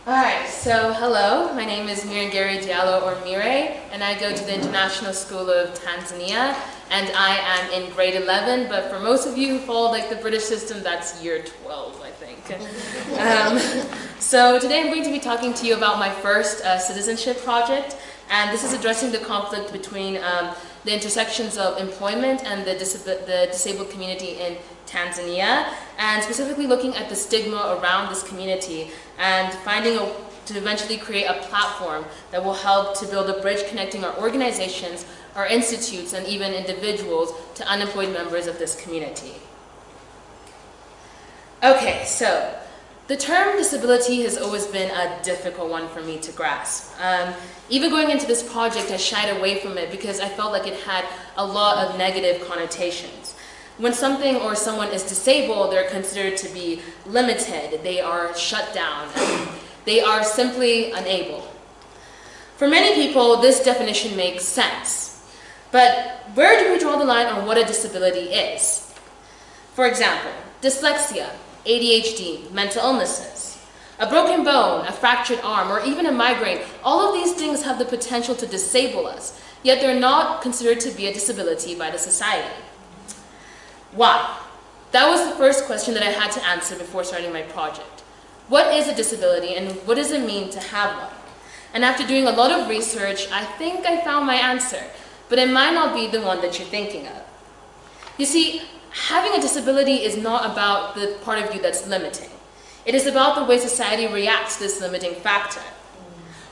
Alright, so hello, my name is Mirengeri Diallo or Mire, and I go to the International School of Tanzania, and I am in grade 11, but for most of you who follow like the British system, that's year 12, I think. So today I'm going to be talking to you about my first citizenship project, and this is addressing the conflict between the intersections of employment and the disabled community in Tanzania, and specifically looking at the stigma around this community and to eventually create a platform that will help to build a bridge connecting our organizations, our institutes, and even individuals to unemployed members of this community. Okay, so the term disability has always been a difficult one for me to grasp. Even going into this project, I shied away from it because I felt like it had a lot of negative connotations. When something or someone is disabled, they're considered to be limited, they are shut down, they are simply unable. For many people, this definition makes sense. But where do we draw the line on what a disability is? For example, dyslexia, ADHD, mental illnesses, a broken bone, a fractured arm, or even a migraine, all of these things have the potential to disable us, yet they're not considered to be a disability by the society. Why? That was the first question that I had to answer before starting my project. What is a disability and what does it mean to have one? And after doing a lot of research, I think I found my answer, but it might not be the one that you're thinking of. You see, having a disability is not about the part of you that's limiting. It is about the way society reacts to this limiting factor.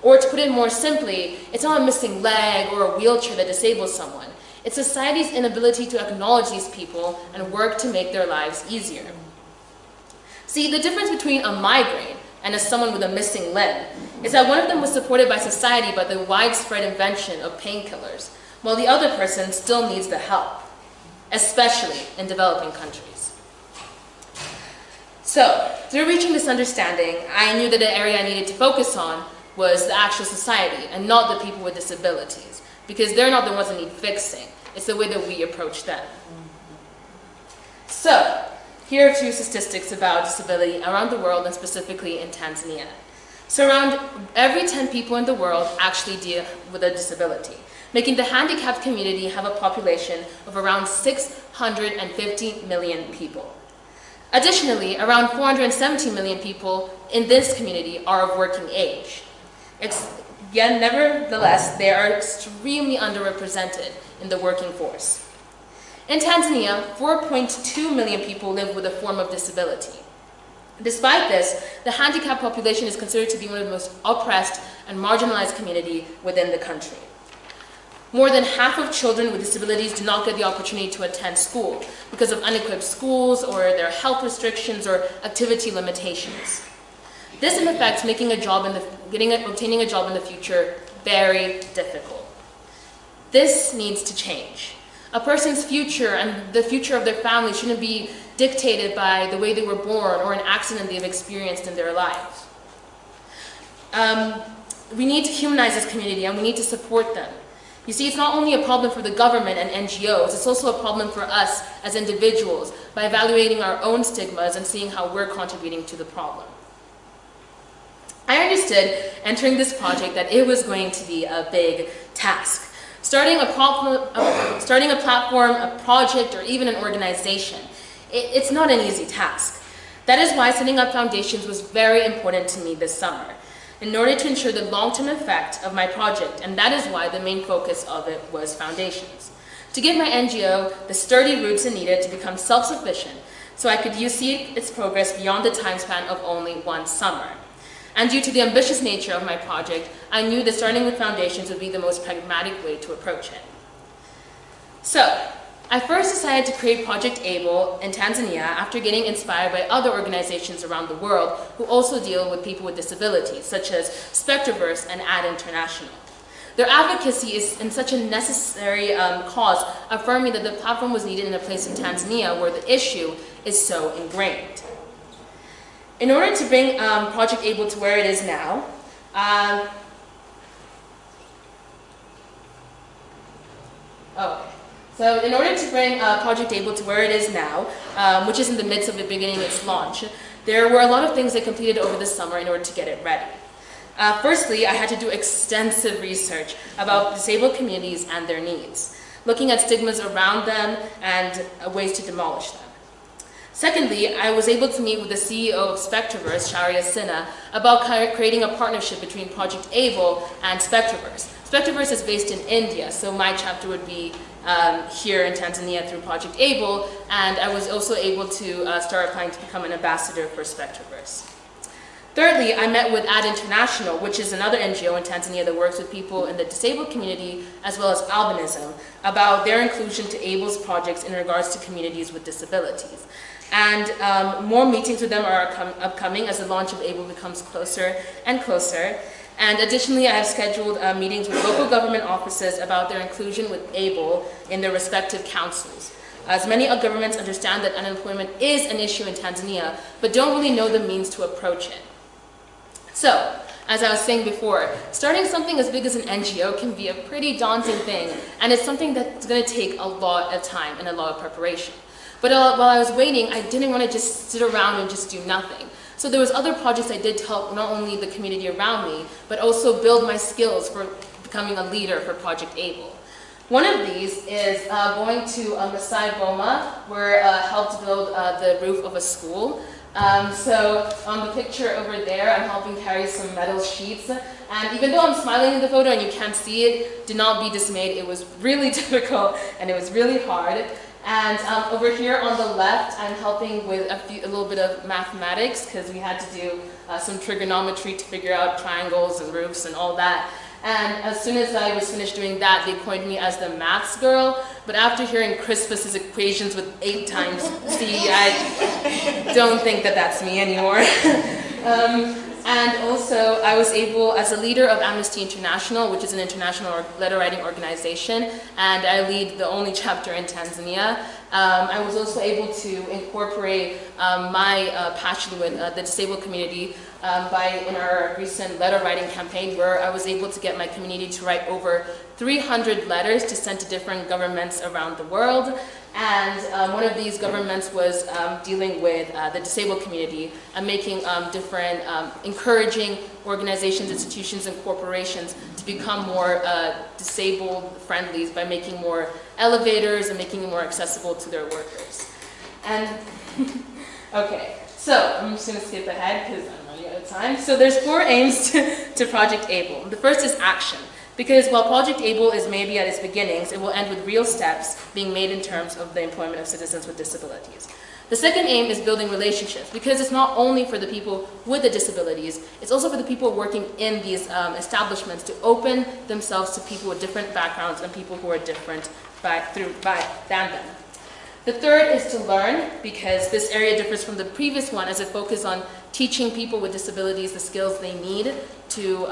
Or to put it more simply, it's not a missing leg or a wheelchair that disables someone. It's society's inability to acknowledge these people and work to make their lives easier. See, the difference between a migraine and someone with a missing limb is that one of them was supported by society by the widespread invention of painkillers, while the other person still needs the help, especially in developing countries. So, through reaching this understanding, I knew that the area I needed to focus on was the actual society and not the people with disabilities, because they're not the ones that need fixing. It's the way that we approach them. So, here are 2 statistics about disability around the world and specifically in Tanzania. So around every 10 people in the world actually deal with a disability, making the handicapped community have a population of around 650 million people. Additionally, around 470 million people in this community are of working age. Yet, nevertheless, they are extremely underrepresented in the working force. In Tanzania, 4.2 million people live with a form of disability. Despite this, the handicapped population is considered to be one of the most oppressed and marginalized communities within the country. More than half of children with disabilities do not get the opportunity to attend school because of unequipped schools or their health restrictions or activity limitations. This in effect making obtaining a job in the future very difficult. This needs to change. A person's future and the future of their family shouldn't be dictated by the way they were born or an accident they've experienced in their lives. We need to humanize this community and we need to support them. You see, it's not only a problem for the government and NGOs, it's also a problem for us as individuals by evaluating our own stigmas and seeing how we're contributing to the problem. I understood entering this project that it was going to be a big task. Starting a platform, a project, or even an organization, it's not an easy task. That is why setting up foundations was very important to me this summer, in order to ensure the long-term effect of my project, and that is why the main focus of it was foundations. To give my NGO the sturdy roots it needed to become self-sufficient, so I could see its progress beyond the time span of only 1 summer. And due to the ambitious nature of my project, I knew that starting with foundations would be the most pragmatic way to approach it. So, I first decided to create Project ABLE in Tanzania after getting inspired by other organizations around the world who also deal with people with disabilities, such as Spectroverse and AD International. Their advocacy is in such a necessary cause, affirming that the platform was needed in a place in Tanzania where the issue is so ingrained. In order to bring Project ABLE to where it is now, So in order to bring Project ABLE to where it is now, which is in the midst of it beginning its launch, there were a lot of things they completed over the summer in order to get it ready. Firstly, I had to do extensive research about disabled communities and their needs, looking at stigmas around them and ways to demolish them. Secondly, I was able to meet with the CEO of Spectraverse, Sharia Sinha, about creating a partnership between Project ABLE and Spectraverse. Spectraverse is based in India, so my chapter would be here in Tanzania through Project ABLE, and I was also able to start applying to become an ambassador for Spectraverse. Thirdly, I met with AD International, which is another NGO in Tanzania that works with people in the disabled community as well as albinism, about their inclusion to ABLE's projects in regards to communities with disabilities. And more meetings with them are upcoming as the launch of ABLE becomes closer and closer. And additionally, I have scheduled meetings with local government offices about their inclusion with ABLE in their respective councils. As many governments understand that unemployment is an issue in Tanzania, but don't really know the means to approach it. So, as I was saying before, starting something as big as an NGO can be a pretty daunting thing, and it's something that's going to take a lot of time and a lot of preparation. But while I was waiting, I didn't want to just sit around and just do nothing. So there was other projects I did to help not only the community around me, but also build my skills for becoming a leader for Project ABLE. One of these is going to Masai Boma, where I helped build the roof of a school. So on the picture over there, I'm helping carry some metal sheets. And even though I'm smiling in the photo and you can't see it, do not be dismayed. It was really difficult and it was really hard. And over here on the left, I'm helping with a little bit of mathematics because we had to do some trigonometry to figure out triangles and roofs and all that. And as soon as I was finished doing that, they coined me as the maths girl. But after hearing Crispus's equations with 8 times C, I don't think that that's me anymore. And also, I was able, as a leader of Amnesty International, which is an international letter writing organization, and I lead the only chapter in Tanzania, I was also able to incorporate my passion with the disabled community in our recent letter writing campaign, where I was able to get my community to write over 300 letters to send to different governments around the world. And one of these governments was dealing with the disabled community and making different encouraging organizations, institutions, and corporations to become more disabled friendly by making more elevators and making it more accessible to their workers. And okay, so I'm just going to skip ahead because I'm running out of time. So there's 4 aims to Project ABLE. The first is action. Because while Project ABLE is maybe at its beginnings, it will end with real steps being made in terms of the employment of citizens with disabilities. The second aim is building relationships, because it's not only for the people with the disabilities, it's also for the people working in these establishments to open themselves to people with different backgrounds and people who are different than them. The third is to learn, because this area differs from the previous one as it focuses on teaching people with disabilities the skills they need to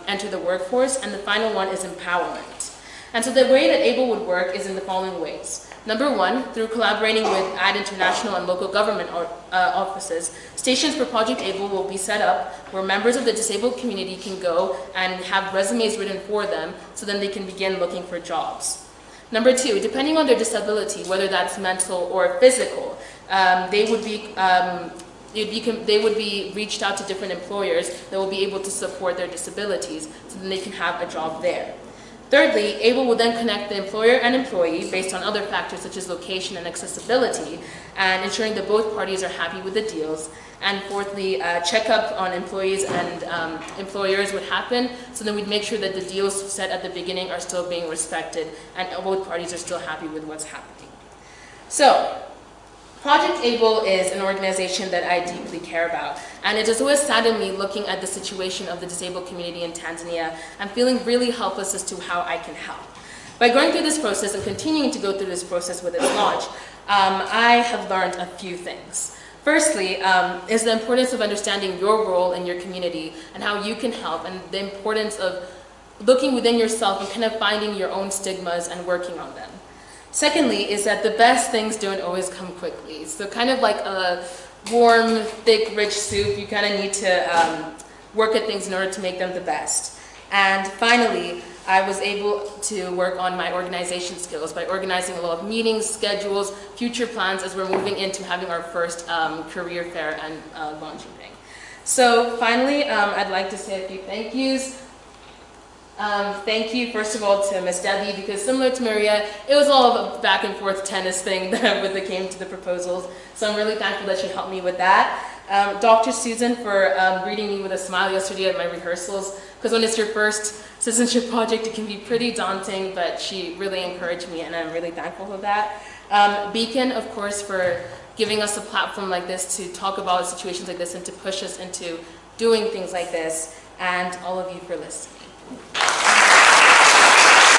enter the workforce. And the final one is empowerment. And so the way that ABLE would work is in the following ways. Number 1, through collaborating with AD International and local government offices, stations for Project ABLE will be set up where members of the disabled community can go and have resumes written for them so then they can begin looking for jobs. Number 2, depending on their disability, whether that's mental or physical, they would be reached out to different employers that will be able to support their disabilities so then they can have a job there. Thirdly, ABLE will then connect the employer and employee based on other factors such as location and accessibility, and ensuring that both parties are happy with the deals. And fourthly, checkup on employees and employers would happen, so then we'd make sure that the deals set at the beginning are still being respected and both parties are still happy with what's happening. So, Project ABLE is an organization that I deeply care about, and it has always saddened me looking at the situation of the disabled community in Tanzania and feeling really helpless as to how I can help. By going through this process and continuing to go through this process with its launch, I have learned a few things. Firstly, is the importance of understanding your role in your community and how you can help, and the importance of looking within yourself and kind of finding your own stigmas and working on them. Secondly, is that the best things don't always come quickly. So kind of like a warm, thick, rich soup, you kind of need to work at things in order to make them the best. And finally, I was able to work on my organization skills by organizing a lot of meetings, schedules, future plans as we're moving into having our first career fair and launching thing. So finally, I'd like to say a few thank yous. Thank you, first of all, to Miss Debbie, because similar to Maria, it was all a back and forth tennis thing that when it came to the proposals. So I'm really thankful that she helped me with that. Dr. Susan for greeting me with a smile yesterday at my rehearsals, because when it's your first citizenship project, it can be pretty daunting, but she really encouraged me, and I'm really thankful for that. Beacon, of course, for giving us a platform like this to talk about situations like this and to push us into doing things like this, and all of you for listening.